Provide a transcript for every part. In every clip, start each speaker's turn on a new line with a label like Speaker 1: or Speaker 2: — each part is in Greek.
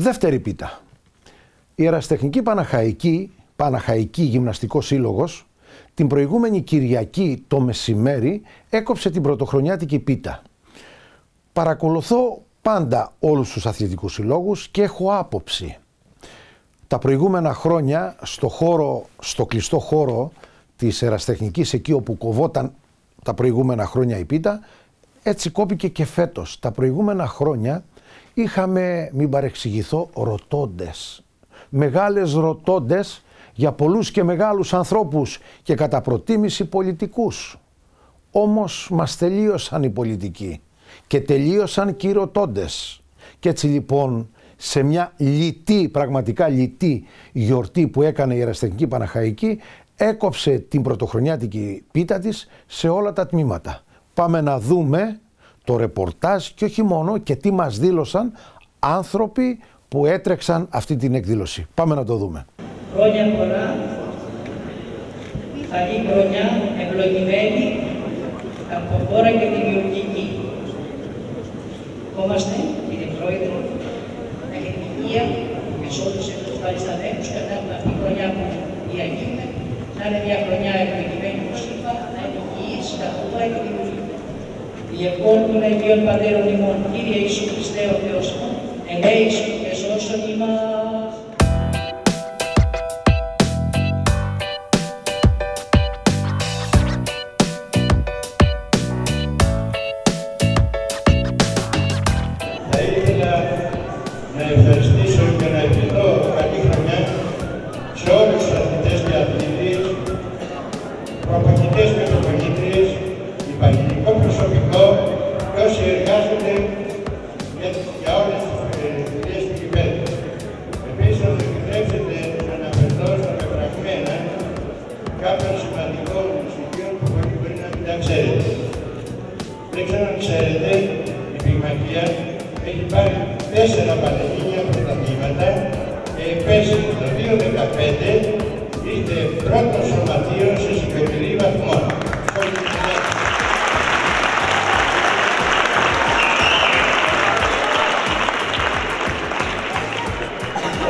Speaker 1: Δεύτερη πίτα. Η Ερασιτεχνική Παναχαϊκή Γυμναστικός Σύλλογος την προηγούμενη Κυριακή το μεσημέρι έκοψε την πρωτοχρονιάτικη πίτα. Παρακολουθώ πάντα όλους τους αθλητικούς συλλόγους και έχω άποψη. Τα προηγούμενα χρόνια στο κλειστό χώρο της Ερασιτεχνικής, εκεί όπου κοβόταν τα προηγούμενα χρόνια η πίτα, έτσι κόπηκε και φέτος. Τα προηγούμενα χρόνια είχαμε, μην παρεξηγηθώ, ρωτώντες. Μεγάλες ρωτώντες για πολλούς και μεγάλους ανθρώπους και κατά προτίμηση πολιτικούς. Όμως μας τελείωσαν οι πολιτικοί και τελείωσαν και οι ρωτώντες. Και έτσι λοιπόν σε μια λιτή, πραγματικά λιτή γιορτή που έκανε η Ερασιτεχνική Παναχαϊκή, έκοψε την πρωτοχρονιάτικη πίτα της σε όλα τα τμήματα. Πάμε να δούμε το ρεπορτάζ και όχι μόνο, και τι μας δήλωσαν άνθρωποι που έτρεξαν αυτή την εκδήλωση. Πάμε να το δούμε.
Speaker 2: Χρόνια πολλά, καλή χρονιά, ευλογημένη, καρποφόρα και δημιουργική. Ευχόμαστε, κύριε Πρόεδρε, να έχετε υγεία και σε όλους τους παρισταμένους κατά αυτή τη χρονιά που διαγίνεται, να είναι μια χρονιά ευλογημένη που είπα, να είναι υγιής, καρποφόρα και δημιουργική. Διευκόν των Αγίων Πατέρων ημών, Κύριε Ιησού Χριστέ ο Θεός μου, ελέησον και σώσον ημάς.
Speaker 3: Θα ήθελα να ευχαριστήσω και να ευχηθώ καλή χρονιά σε όλους τους αθλητές και αθλητές, προπονητές και προπονήτριες, υπαλληλικό προσωπικό και όσοι εργάζονται για όλες τις δουλειές του κυπέλλου. Επίσης, θα μου επιτρέψετε να αναφερθώ στα πεπραγμένα κάποιων σημαντικών στοιχείων που μπορεί να μην τα ξέρετε. Δεν ξέρω αν ξέρετε, η πυγμαχία έχει πάρει 4 πανελλήνια πρωταθλήματα και πέρσι το 2015 ήρθε πρώτο σωματείο σε σιωπηρή βαθμών.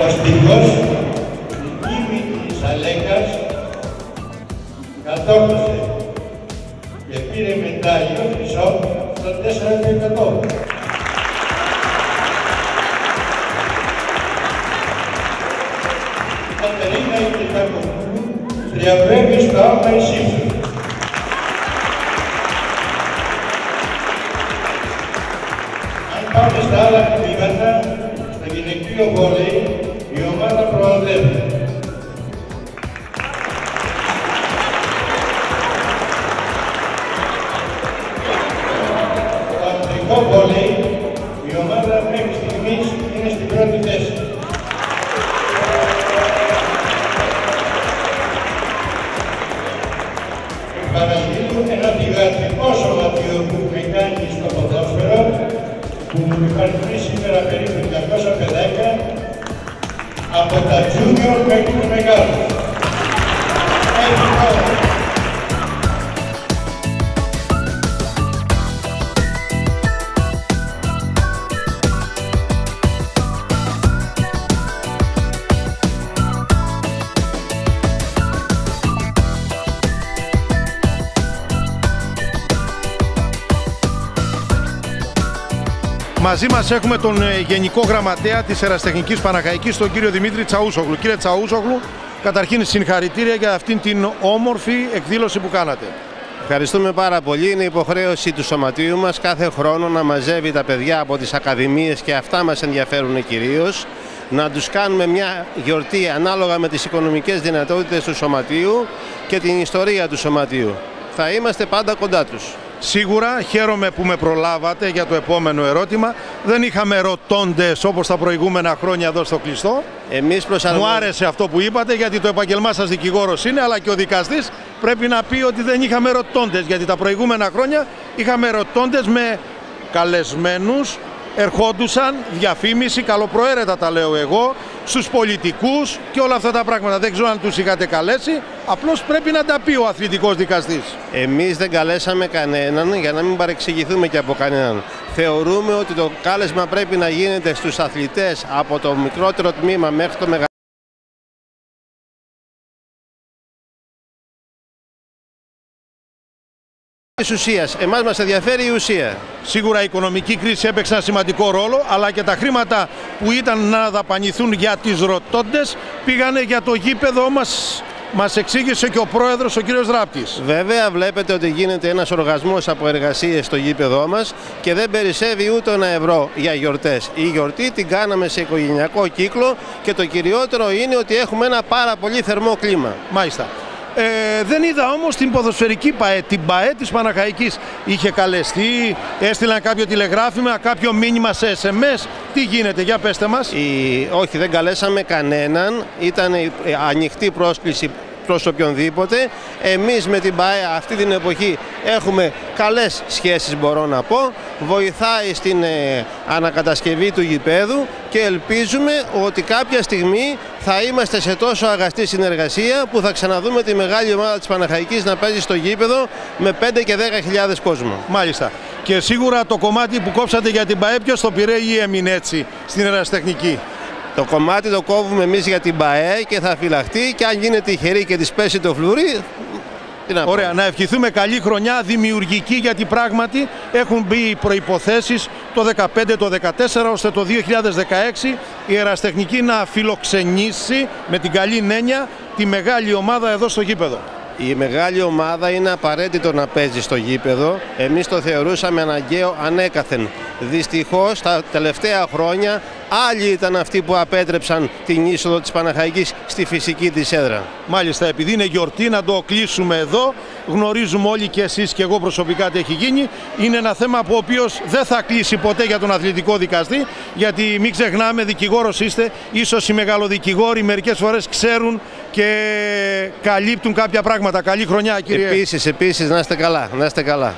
Speaker 3: Ο στίχος, η κοίμη της Αλέκας, κατόρθωσε και πήρε μετάλλιο χρυσό στο 4%. Η Κατερίνα Ιτρικακοπούλου τριαβρέπει στο άμα εισήφθη. Αν πάμε στα άλλα τμήματα, στο γυναικείο βόλεϊ, η ομάδα προοδεύει. Στο ανδρικό βόλεϊ, η ομάδα μέχρι στιγμής είναι στην πρώτη θέση. Παραγγείλω ένα θυγατρικό σωματείο που έχουμε κάνει στο ποδόσφαιρο, που μου υπαριθμεί σήμερα περίπου 200 παιδάκια, από τα junior μέχρι τους μεγάλους.
Speaker 1: Μαζί μας έχουμε τον Γενικό Γραμματέα της Ερασιτεχνικής Παναχαϊκής, τον κύριο Δημήτρη Τσαούσογλου. Κύριε Τσαούσογλου, καταρχήν συγχαρητήρια για αυτήν την όμορφη εκδήλωση που κάνατε.
Speaker 4: Ευχαριστούμε πάρα πολύ. Είναι υποχρέωση του σωματείου μας κάθε χρόνο να μαζεύει τα παιδιά από τις ακαδημίες, και αυτά μας ενδιαφέρουν κυρίως, να τους κάνουμε μια γιορτή ανάλογα με τις οικονομικές δυνατότητες του σωματείου και την ιστορία του σωματείου. Θα είμαστε πάντα κοντά τους.
Speaker 1: Σίγουρα χαίρομαι που με προλάβατε για το επόμενο ερώτημα. Δεν είχαμε ρωτώντες όπως τα προηγούμενα χρόνια εδώ στο κλειστό. Μου άρεσε αυτό που είπατε, γιατί το επαγγελμά σας δικηγόρος είναι, αλλά και ο δικαστής πρέπει να πει ότι δεν είχαμε ρωτώντες, γιατί τα προηγούμενα χρόνια είχαμε ρωτώντες με καλεσμένους
Speaker 5: ερχόντουσαν διαφήμιση, καλοπροαίρετα τα λέω εγώ, στους πολιτικούς και όλα αυτά τα πράγματα. Δεν ξέρω αν τους είχατε καλέσει, απλώς πρέπει να τα πει ο αθλητικός δικαστής.
Speaker 4: Εμείς δεν καλέσαμε κανέναν για να μην παρεξηγηθούμε και από κανέναν. Θεωρούμε ότι το κάλεσμα πρέπει να γίνεται στους αθλητές από το μικρότερο τμήμα μέχρι το μεγαλύτερο. Εμάς μας ενδιαφέρει η ουσία.
Speaker 5: Σίγουρα η οικονομική κρίση έπαιξε ένα σημαντικό ρόλο, αλλά και τα χρήματα που ήταν να δαπανηθούν για τις ρωτώντες πήγανε για το γήπεδο μας εξήγησε και ο πρόεδρος, ο κύριος Ράπτης.
Speaker 4: Βέβαια βλέπετε ότι γίνεται ένας οργασμός από εργασίες στο γήπεδό μας και δεν περισσεύει ούτε ένα ευρώ για γιορτές. Η γιορτή την κάναμε σε οικογενειακό κύκλο και το κυριότερο είναι ότι έχουμε ένα πάρα πολύ θερμό κλίμα.
Speaker 5: Μάλιστα. Δεν είδα όμως την ποδοσφαιρική ΠΑΕ, την ΠΑΕ της Παναχαϊκής. Είχε καλεστεί, έστειλαν κάποιο τηλεγράφημα, κάποιο μήνυμα σε SMS. Τι γίνεται, για πέστε μας.
Speaker 4: Όχι, δεν καλέσαμε κανέναν, ήταν ανοιχτή πρόσκληση προς οποιονδήποτε. Εμείς με την ΠΑΕ αυτή την εποχή έχουμε καλές σχέσεις, μπορώ να πω. Βοηθάει στην ανακατασκευή του γηπέδου και ελπίζουμε ότι κάποια στιγμή θα είμαστε σε τόσο αγαστή συνεργασία που θα ξαναδούμε τη μεγάλη ομάδα της Παναχαϊκής να παίζει στο γήπεδο με 5 και 10.000 κόσμο.
Speaker 5: Μάλιστα. Και σίγουρα το κομμάτι που κόψατε για την ΠΑΕ, ποιος το πήρε ή έμεινε έτσι στην ερασιτεχνική?
Speaker 4: Το κομμάτι το κόβουμε εμείς για την ΠΑΕ και θα φυλαχτεί και αν γίνει τυχερή και της πέσει το φλουρί.
Speaker 5: Ωραία, να ευχηθούμε καλή χρονιά δημιουργική, γιατί πράγματι έχουν μπει οι προϋποθέσεις το 2015, το 2014 ώστε το 2016 η ερασιτεχνική να φιλοξενήσει με την καλή έννοια τη μεγάλη ομάδα εδώ στο γήπεδο.
Speaker 4: Η μεγάλη ομάδα είναι απαραίτητο να παίζει στο γήπεδο. Εμείς το θεωρούσαμε αναγκαίο ανέκαθεν. Δυστυχώς τα τελευταία χρόνια άλλοι ήταν αυτοί που απέτρεψαν την είσοδο της Παναχαϊκής στη φυσική της έδρα.
Speaker 5: Μάλιστα, επειδή είναι γιορτή να το κλείσουμε εδώ, γνωρίζουμε όλοι και εσείς και εγώ προσωπικά τι έχει γίνει. Είναι ένα θέμα που ο οποίος δεν θα κλείσει ποτέ για τον αθλητικό δικαστή, γιατί μην ξεχνάμε, δικηγόρος είστε, ίσως οι μεγαλοδικηγόροι μερικές φορές ξέρουν και καλύπτουν κάποια πράγματα. Καλή χρονιά, κύριε.
Speaker 4: Επίσης, να είστε καλά, να είστε καλά.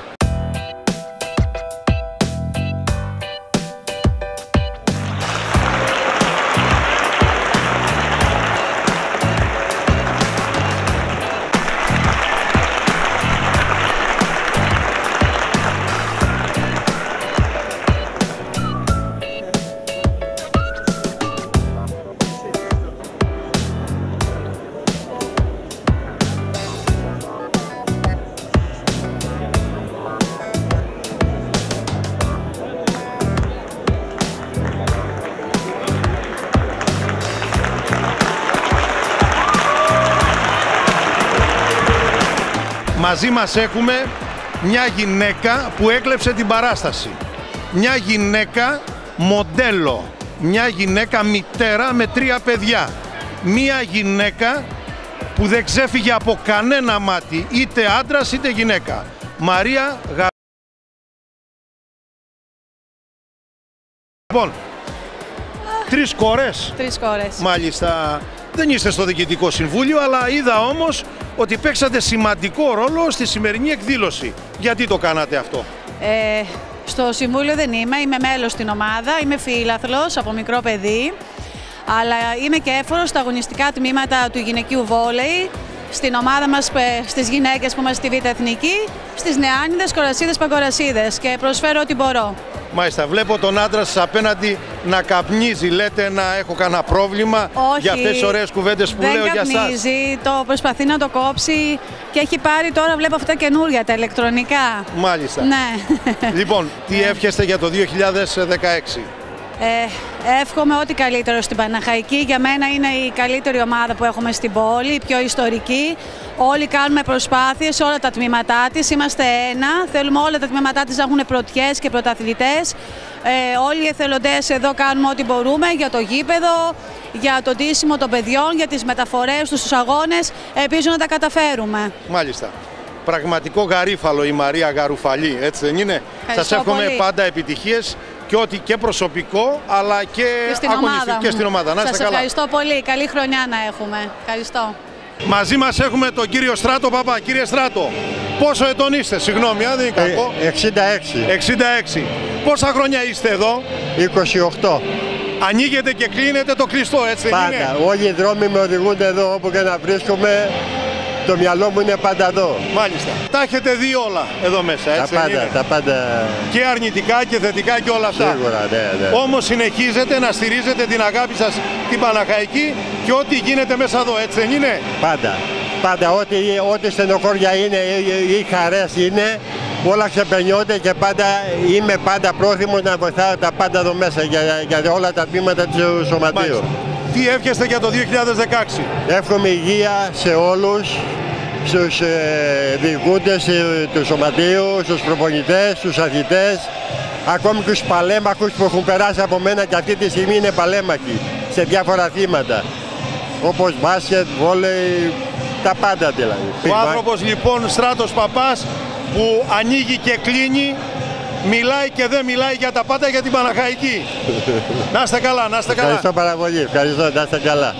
Speaker 5: Μαζί μας έχουμε μια γυναίκα που έκλεψε την παράσταση. Μια γυναίκα μοντέλο. Μια γυναίκα μητέρα με 3 παιδιά. Μια γυναίκα που δεν ξέφυγε από κανένα μάτι, είτε άντρας είτε γυναίκα. Μαρία Γαρουφαλή. Λοιπόν, 3 κόρες.
Speaker 6: 3 κόρες.
Speaker 5: Μάλιστα. Δεν είστε στο Διοικητικό Συμβούλιο, αλλά είδα όμως ότι παίξατε σημαντικό ρόλο στη σημερινή εκδήλωση. Γιατί το κάνατε αυτό?
Speaker 6: Στο Συμβούλιο δεν είμαι μέλος στην ομάδα, είμαι φιλάθλος από μικρό παιδί, αλλά είμαι και έφορος στα αγωνιστικά τμήματα του γυναικείου βόλεϊ, στην ομάδα μας, στις γυναίκες που είμαστε στη Β' Εθνική, στις νεάνιδες, κορασίδες, παγκορασίδες και προσφέρω ό,τι μπορώ.
Speaker 5: Μάλιστα, βλέπω τον άντρα σας απέναντι να καπνίζει. Λέτε να έχω κανένα πρόβλημα?
Speaker 6: Όχι,
Speaker 5: για αυτές τις ωραίες κουβέντες που λέω για σας?
Speaker 6: Δεν καπνίζει, το προσπαθεί να το κόψει και έχει πάρει τώρα, βλέπω αυτά καινούρια, τα ηλεκτρονικά.
Speaker 5: Μάλιστα.
Speaker 6: Ναι.
Speaker 5: Λοιπόν, τι εύχεστε για το 2016?
Speaker 6: Εύχομαι ό,τι καλύτερο στην Παναχαϊκή. Για μένα είναι η καλύτερη ομάδα που έχουμε στην πόλη, η πιο ιστορική. Όλοι κάνουμε προσπάθειες, όλα τα τμήματά της. Είμαστε ένα. Θέλουμε όλα τα τμήματά της να έχουν πρωτιές και πρωταθλητές. Όλοι οι εθελοντές εδώ κάνουμε ό,τι μπορούμε για το γήπεδο, για το ντύσιμο των παιδιών, για τις μεταφορές τους στους αγώνες. Ελπίζω να τα καταφέρουμε.
Speaker 5: Μάλιστα. Πραγματικό γαρίφαλο η Μαρία Γαρουφαλή, έτσι δεν είναι? Σας εύχομαι
Speaker 6: πολύ.
Speaker 5: πάντα επιτυχίες και ό,τι και προσωπικό, αλλά και αγωνιστικό και στην ομάδα. Να είστε καλά.
Speaker 6: Ευχαριστώ πολύ. Καλή χρονιά να έχουμε. Ευχαριστώ.
Speaker 5: Μαζί μας έχουμε τον κύριο Στράτο Παπά. Κύριε Στράτο, Πόσο ετών είστε, συγγνώμη, δεν είναι κακό.
Speaker 7: 66.
Speaker 5: 66. Πόσα χρόνια είστε εδώ?
Speaker 7: 28.
Speaker 5: Ανοίγετε και κλείνετε το κλειστό, έτσι δεν είναι?
Speaker 7: Πάντα. Όλοι οι δρόμοι με οδηγούν εδώ, όπου και να βρίσκομαι. Το μυαλό μου είναι πάντα εδώ.
Speaker 5: Μάλιστα. Τα έχετε δει όλα εδώ μέσα, έτσι δεν είναι?
Speaker 7: Τα πάντα.
Speaker 5: Και αρνητικά και θετικά και όλα αυτά.
Speaker 7: Σίγουρα, ναι.
Speaker 5: Όμως συνεχίζετε να στηρίζετε την αγάπη σας την Παναχαϊκή και ό,τι γίνεται μέσα εδώ, έτσι δεν είναι?
Speaker 7: Πάντα. Ό,τι στενοχώρια είναι ή χαρές είναι, όλα ξεπερνιόνται και πάντα είμαι πρόθυμος να βοηθάω τα πάντα εδώ μέσα για όλα τα τμήματα του σωματείου.
Speaker 5: Μάλιστα. Τι εύχεστε για το 2016?
Speaker 7: Εύχομαι υγεία σε όλους, στους διοικούντες του σωματείου, στους προπονητές, στους αθλητές, ακόμη και στους παλέμαχους που έχουν περάσει από μένα και αυτή τη στιγμή είναι παλέμαχοι σε διάφορα αθλήματα, όπως μπάσκετ, βόλεϊ, τα πάντα δηλαδή.
Speaker 5: Ο άνθρωπος λοιπόν Στράτος Παπάς που ανοίγει και κλείνει, μιλάει και δεν μιλάει για τα πάντα για την Παναχαϊκή. Να είστε καλά, να είστε καλά.
Speaker 7: Ευχαριστώ πάρα πολύ, ευχαριστώ, να είστε καλά.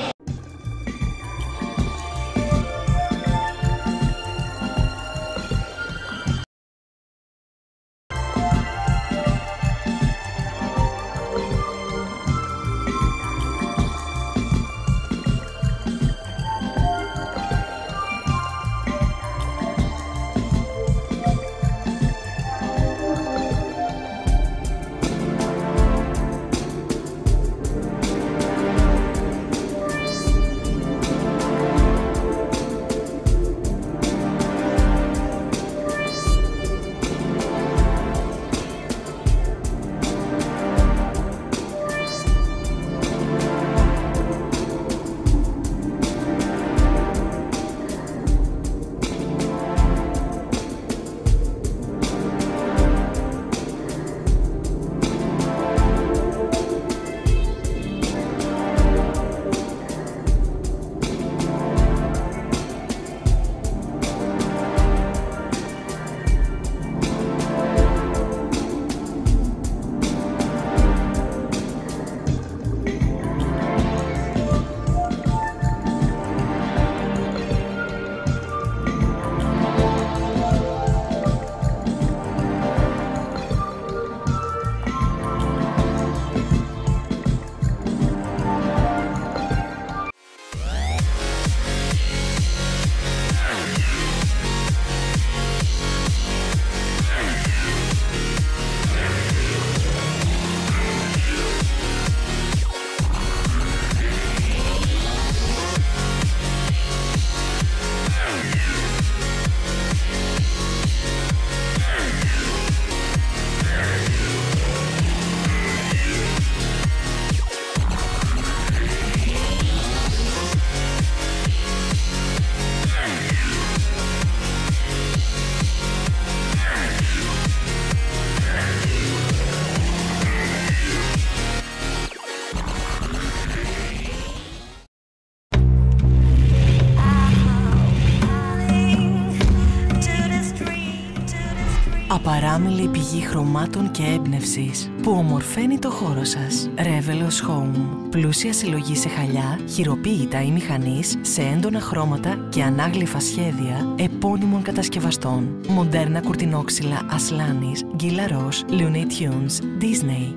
Speaker 8: Απαράμιλη πηγή χρωμάτων και έμπνευσης που ομορφαίνει το χώρο σας. Revelos Home. Πλούσια συλλογή σε χαλιά, χειροποίητα ή μηχανής, σε έντονα χρώματα και ανάγλυφα σχέδια επώνυμων κατασκευαστών. Μοντέρνα κουρτινόξυλα Aslanis, Gilaros, Looney Tunes, Disney.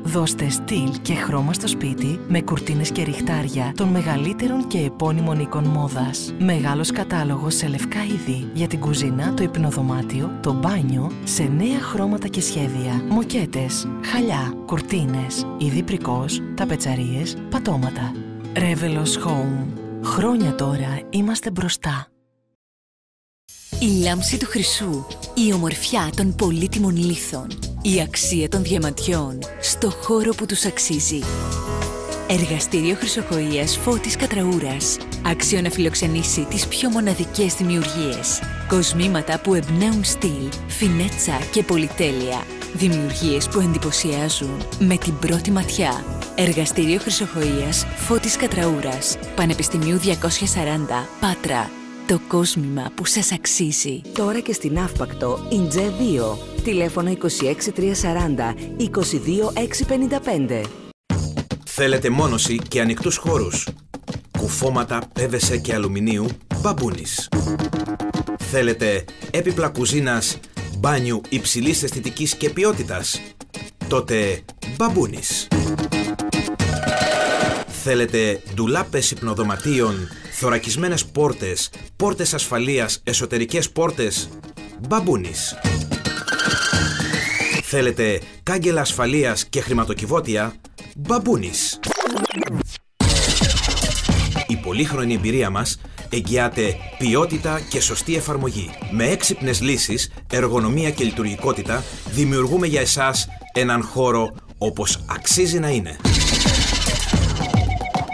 Speaker 8: Δώστε στυλ και χρώμα στο σπίτι με κουρτίνες και ριχτάρια των μεγαλύτερων και επώνυμων οίκων μόδας. Μεγάλος κατάλογος σε λευκά είδη για την κουζίνα, το υπνοδωμάτιο, το μπάνιο, σε νέα χρώματα και σχέδια. Μοκέτες, χαλιά, κουρτίνες, είδη πρικός, ταπετσαρίες, πατώματα. Revelos Home. Χρόνια τώρα είμαστε μπροστά.
Speaker 9: Η λάμψη του χρυσού, η ομορφιά των πολύτιμων λίθων, η αξία των διαμαντιών στο χώρο που τους αξίζει. Εργαστήριο χρυσοχοΐας Φώτης Κατραούρας. Άξιο να φιλοξενήσει τις πιο μοναδικές δημιουργίες. Κοσμήματα που εμπνέουν στυλ, φινέτσα και πολυτέλεια. Δημιουργίες που εντυπωσιάζουν με την πρώτη ματιά. Εργαστήριο χρυσοχοΐας Φώτης Κατραούρας. Πανεπιστημίου 240, Πάτρα. Το κόσμημα που σας αξίζει.
Speaker 10: Τώρα και στην Αύπακτο, Ιντζέ 2. Τηλέφωνο 26340 22655.
Speaker 11: Θέλετε μόνωση και ανοιχτούς χώρους, κουφώματα PVC και αλουμινίου, Μπαμπούνις. Θέλετε έπιπλα κουζίνας, μπάνιου υψηλής αισθητικής και ποιότητας? Τότε Μπαμπούνις. Θέλετε ντουλάπες υπνοδωματίων, θωρακισμένες πόρτες, πόρτες ασφαλείας, εσωτερικές πόρτες? Μπαμπούνις. Θέλετε κάγκελα ασφαλείας και χρηματοκιβώτια? Μπαμπούνις. Η πολύχρονη εμπειρία μας εγγυάται ποιότητα και σωστή εφαρμογή. Με έξυπνες λύσεις, εργονομία και λειτουργικότητα δημιουργούμε για εσάς έναν χώρο όπως αξίζει να είναι.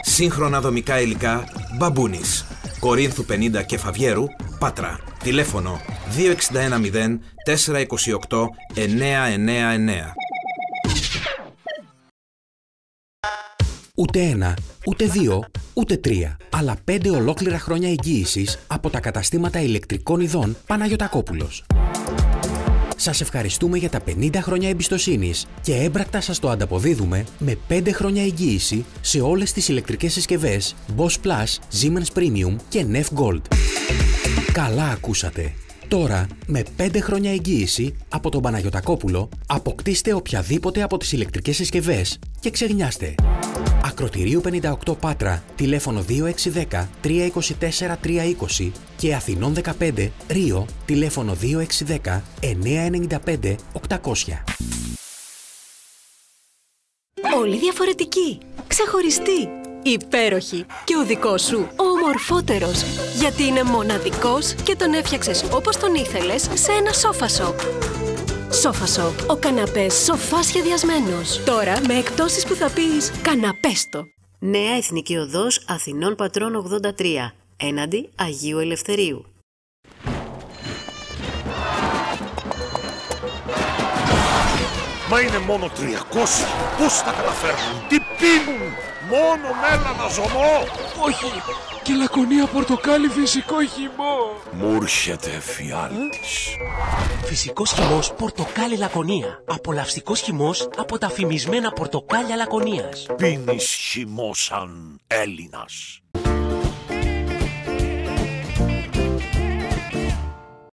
Speaker 11: Σύγχρονα δομικά υλικά Μπαμπούνις. Κορίνθου 50 και Φαβιέρου, Πάτρα. Τηλέφωνο 2610 428 999.
Speaker 12: Ούτε ένα, ούτε δύο, ούτε τρία, αλλά 5 ολόκληρα χρόνια εγγύησης από τα καταστήματα ηλεκτρικών ειδών Παναγιωτακόπουλος. Σας ευχαριστούμε για τα 50 χρόνια εμπιστοσύνης και έμπρακτα σας το ανταποδίδουμε με 5 χρόνια εγγύηση σε όλες τις ηλεκτρικές συσκευές Bosch Plus, Siemens Premium και Nef Gold. Καλά ακούσατε! Τώρα, με 5 χρόνια εγγύηση από τον Παναγιωτακόπουλο, αποκτήστε οποιαδήποτε από τις ηλεκτρικές συσκευές και ξεγνιάστε. Ακροτηρίου 58 Πάτρα, τηλέφωνο 2610 324 320 και Αθηνών 15 Ρίο, τηλέφωνο 2610 995 800.
Speaker 13: Όλοι διαφορετικοί, ξεχωριστοί, υπέροχοι και ο δικός σου ο ομορφότερος, γιατί είναι μοναδικός και τον έφτιαξες όπως τον ήθελες σε ένα SofaShop. SofaShop, ο καναπές σοφά σχεδιασμένος. Τώρα με εκπτώσεις που θα πεις καναπέστο.
Speaker 14: Νέα Εθνική Οδός Αθηνών Πατρών 83, έναντι Αγίου Ελευθερίου.
Speaker 15: Μα είναι μόνο 300. Πώς θα καταφέρνουν, τι πίνουν? Μόνο μέλανα ζωμό.
Speaker 16: Όχι, και λακωνία πορτοκάλι φυσικό χυμό.
Speaker 15: Μου έρχεται εφιάλτης.
Speaker 16: Φυσικός χυμός πορτοκάλι λακωνία. Απολαυστικός χυμός από τα φημισμένα πορτοκάλια Λακωνίας.
Speaker 15: Πίνεις χυμό σαν Έλληνας.